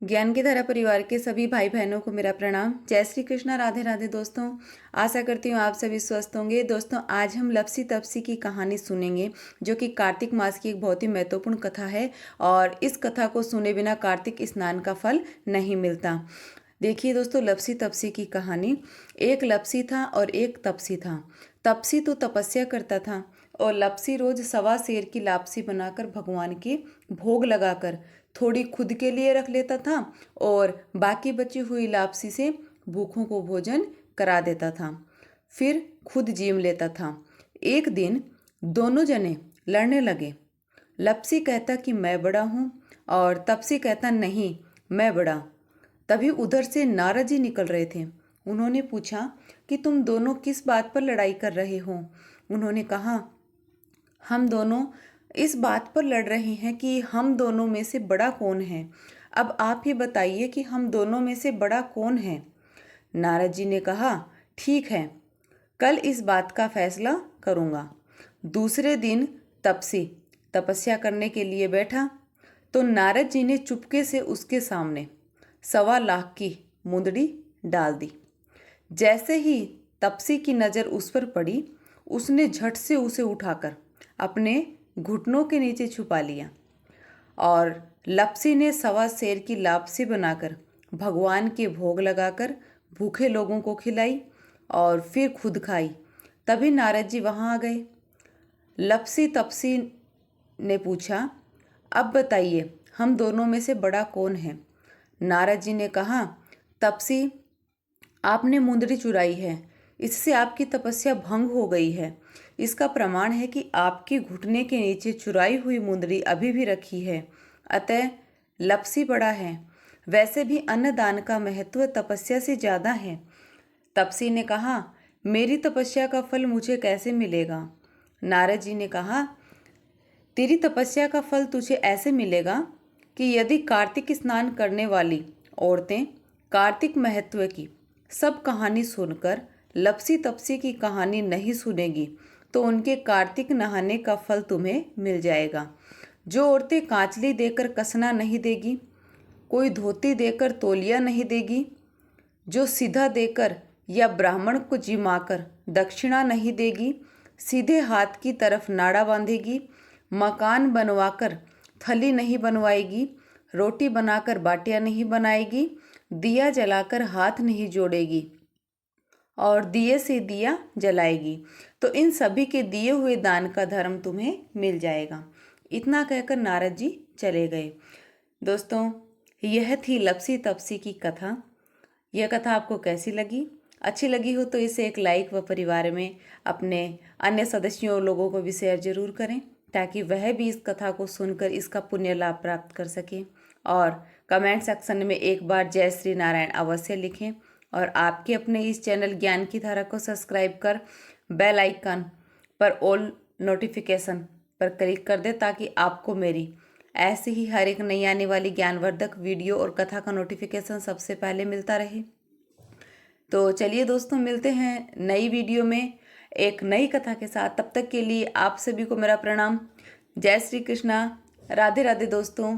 ज्ञान की धारा परिवार के सभी भाई बहनों को मेरा प्रणाम। जय श्री कृष्णा, राधे राधे दोस्तों। आशा करती हूँ आप सभी स्वस्थ होंगे। दोस्तों, आज हम लप्सी तप्सी की कहानी सुनेंगे, जो कि कार्तिक मास की एक बहुत ही महत्वपूर्ण कथा है और इस कथा को सुने बिना कार्तिक स्नान का फल नहीं मिलता। देखिए दोस्तों, लप्सी तप्सी की कहानी। एक लप्सी था और एक तपसी था। तपसी तो तपस्या करता था और लप्सी रोज सवा सेर की लापसी बनाकर भगवान के भोग लगाकर थोड़ी खुद के लिए रख लेता था और बाकी बची हुई लापसी से भूखों को भोजन करा देता था, फिर खुद जीम लेता था। एक दिन दोनों जने लड़ने लगे। लप्सी कहता कि मैं बड़ा हूँ और तपसी कहता नहीं, मैं बड़ा। तभी उधर से नारद जी निकल रहे थे। उन्होंने पूछा कि तुम दोनों किस बात पर लड़ाई कर रहे हो। उन्होंने कहा, हम दोनों इस बात पर लड़ रहे हैं कि हम दोनों में से बड़ा कौन है। अब आप ही बताइए कि हम दोनों में से बड़ा कौन है। नारद जी ने कहा, ठीक है, कल इस बात का फैसला करूँगा। दूसरे दिन तपसी तपस्या करने के लिए बैठा तो नारद जी ने चुपके से उसके सामने 1.25 लाख की मुंदड़ी डाल दी। जैसे ही तपसी की नज़र उस पर पड़ी, उसने झट से उसे उठाकर अपने घुटनों के नीचे छुपा लिया और लप्सी ने 1.25 सेर की लापसी बनाकर भगवान के भोग लगाकर भूखे लोगों को खिलाई और फिर खुद खाई। तभी नारद जी वहाँ आ गए। लप्सी तपसी ने पूछा, अब बताइए हम दोनों में से बड़ा कौन है। नारद जी ने कहा, तपसी, आपने मुंदरी चुराई है, इससे आपकी तपस्या भंग हो गई है। इसका प्रमाण है कि आपके घुटने के नीचे चुराई हुई मुंदरी अभी भी रखी है। अतः लप्सी बड़ा है। वैसे भी अन्नदान का महत्व तपस्या से ज़्यादा है। तपसी ने कहा, मेरी तपस्या का फल मुझे कैसे मिलेगा। नारद जी ने कहा, तेरी तपस्या का फल तुझे ऐसे मिलेगा कि यदि कार्तिक स्नान करने वाली औरतें कार्तिक महत्व की सब कहानी सुनकर लप्सी तपसी की कहानी नहीं सुनेगी तो उनके कार्तिक नहाने का फल तुम्हें मिल जाएगा। जो औरतें कांचली देकर कसना नहीं देगी, कोई धोती देकर तौलिया नहीं देगी, जो सीधा देकर या ब्राह्मण को जिमाकर दक्षिणा नहीं देगी, सीधे हाथ की तरफ नाड़ा बांधेगी, मकान बनवाकर थली नहीं बनवाएगी, रोटी बनाकर बाटियाँ नहीं बनाएगी, दिया जलाकर हाथ नहीं जोड़ेगी और दिए से दिया जलाएगी, तो इन सभी के दिए हुए दान का धर्म तुम्हें मिल जाएगा। इतना कहकर नारद जी चले गए। दोस्तों, यह थी लप्सी तपसी की कथा। यह कथा आपको कैसी लगी? अच्छी लगी हो तो इसे एक लाइक व परिवार में अपने अन्य सदस्यों लोगों को भी शेयर जरूर करें, ताकि वह भी इस कथा को सुनकर इसका पुण्य लाभ प्राप्त कर सकें। और कमेंट सेक्शन में एक बार जय श्री नारायण अवश्य लिखें और आपके अपने इस चैनल ज्ञान की धारा को सब्सक्राइब कर बेल आइकन पर ऑल नोटिफिकेशन पर क्लिक कर दें, ताकि आपको मेरी ऐसे ही हर एक नई आने वाली ज्ञानवर्धक वीडियो और कथा का नोटिफिकेशन सबसे पहले मिलता रहे। तो चलिए दोस्तों, मिलते हैं नई वीडियो में एक नई कथा के साथ। तब तक के लिए आप सभी को मेरा प्रणाम। जय श्री कृष्णा, राधे राधे दोस्तों।